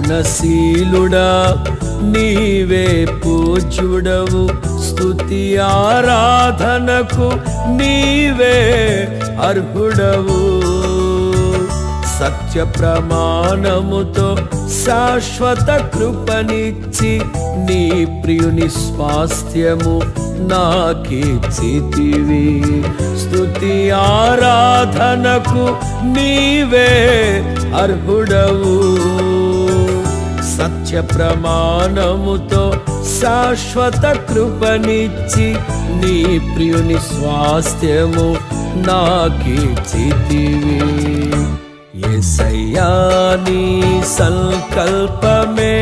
సహనశీలుడా నీవే పూజ్యుడవు, స్తుతి ఆరాధనకు నీవే అర్హుడవు. సత్య ప్రమాణముతో శాశ్వత కృపనిచ్చి నీ ప్రియుని స్వాస్థ్యము నాకిచ్చితివి. స్తుతి ఆరాధనకు నీవే అర్హుడవు. సత్య ప్రమాణముతో శాశ్వత కృపనిచ్చి నీ ప్రియుని స్వాస్థ్యము నాకిచ్చితివి. యేసయ్యా నీ సంకల్పమే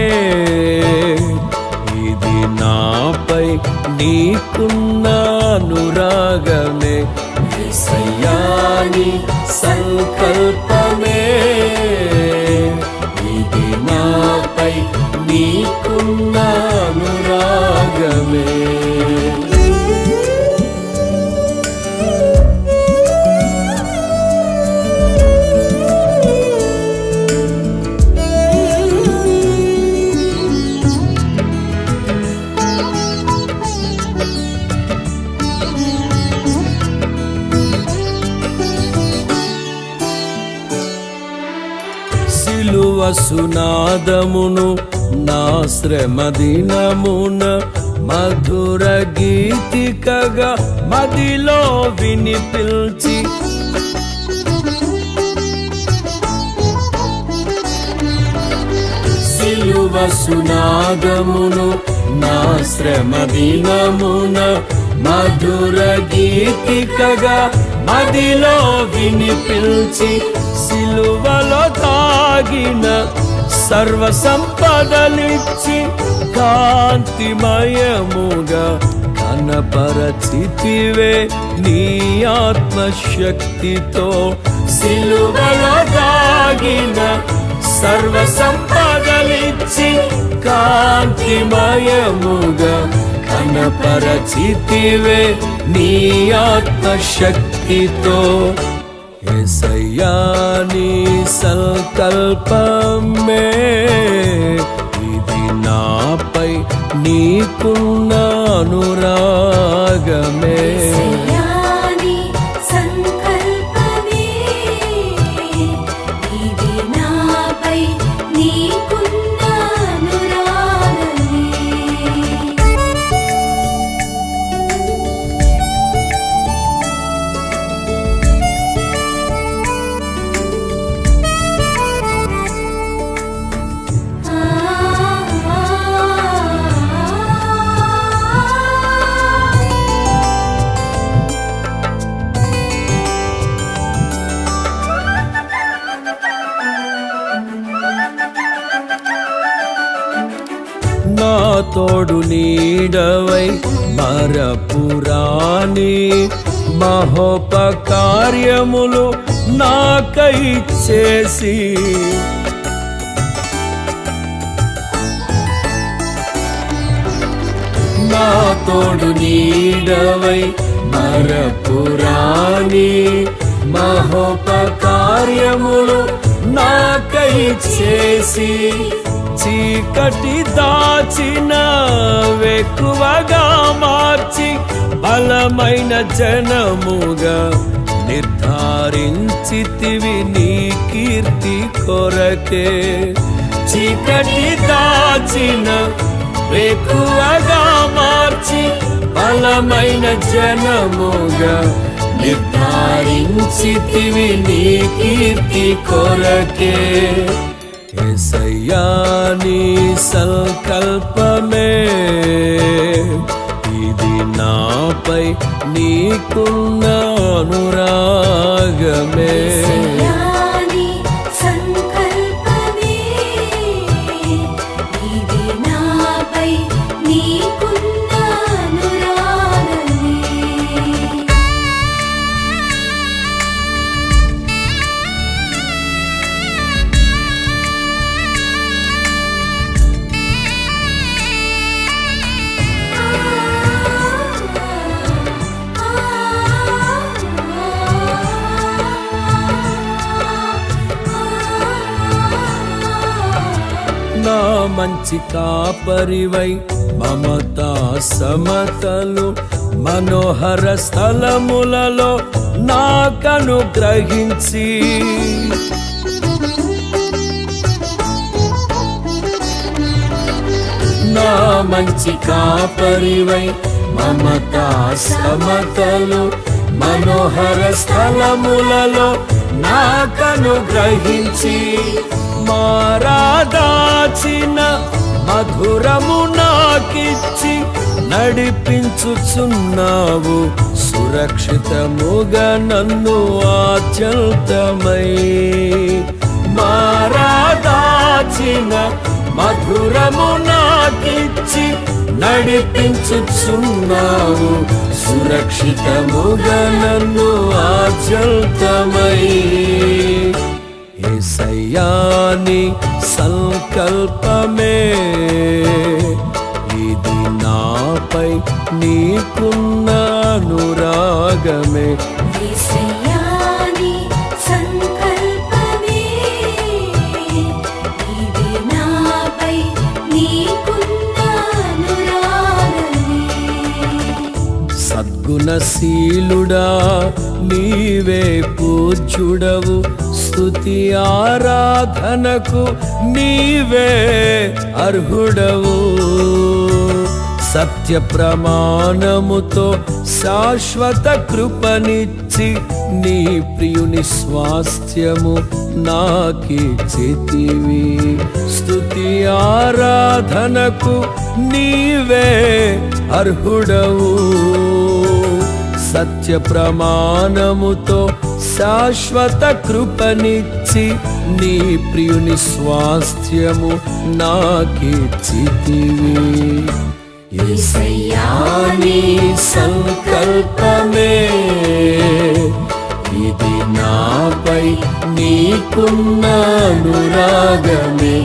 ఇది, నాపై నీకున్న అనురాగమే. యేసయ్యా నీ సంకల్పమే ఇది, నాపై నీకున్న అనురాగమే. సిలువ సునాదమును నా శ్రమ దినమున మధుర గీతికగా మదిలో వినిపిల్చి, సిలువ సునాదమును నా శ్రమ దినమున మధుర గీతికగా మదిలో వినిపిల్చి, సిలువలో తాగిన సర్వ సంపదలిచ్చి కాంతిమయముగా కనపరచితివే నీ ఆత్మశక్తితో. సిలువలో తాగిన సర్వ సంపదలిచ్చి కాంతిమయముగా కనపరచితివే నీ ఆత్మశక్తితో. యేసయ్యా నీ సంకల్పమే ఇది, నాపై నీకున్న అనురాగమే. నా తోడు నీడవై మరపురాని మహోపకార్యములు నాకై చేసి, నా తోడు నీడవై మరపురాని మహోపకార్యములు నాకై చేసి, చీకటి దాచిన వెక్కువగా మార్చి బలమైన జనముగా నిర్ధారించితివి నీ కీర్తి కొరకే. చీకటి దాచిన వెక్కువగా మార్చి బలమైన జనముగా నిర్ధారించితివి నీ కీర్తి కొరకే. యేసయ్యా నీ సంకల్పమే ఇది, నాపై నీకున్న అనురాగమే. మంచి కాపరివై మమతా సమతలు మనోహర స్థలములలో నాకనుగ్రహించి నా మంచి కాపరివై మమతా సమతలు మనోహర స్థలములలో నాకనుగ్రహించి మారాదాచిన మధురము నాకిచ్చి నడిపించుచున్నావు సురక్షితముగా నన్ను ఆచల్తమై మారాదాచిన మధురము నాకిచ్చి నడిపించుచున్నావు సురక్షితముగా నన్ను ఆచల్తమై యేసయ్యా నీ సంకల్పమే ఇది నాపై నీకున్న అనురాగమే యేసయ్యా నీ సంకల్పమే ఇది నాపై నీకున్న అనురాగమే సద్గుణశీలుడా నీవే పూజ్యుడవు స్తుతి ఆరాధనకు నీవే అర్హుడవు సత్య ప్రమాణముతో శాశ్వత కృపనిచ్చి నీ ప్రియుని స్వాస్థ్యము నాకిచ్చితివి స్తుతి ఆరాధనకు నీవే అర్హుడవు సత్య ప్రమాణముతో శాశ్వత కృపనిచ్చి నీ ప్రియుని స్వాస్థ్యము నాకిచ్చితివి యేసయ్యా నీ సంకల్పమే ఇది నాపై నీకున్న అనురాగమే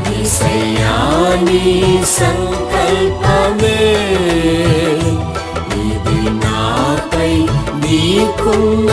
యేసయ్యా నీ సంకల్పమే ఇది నాపై నీకున్న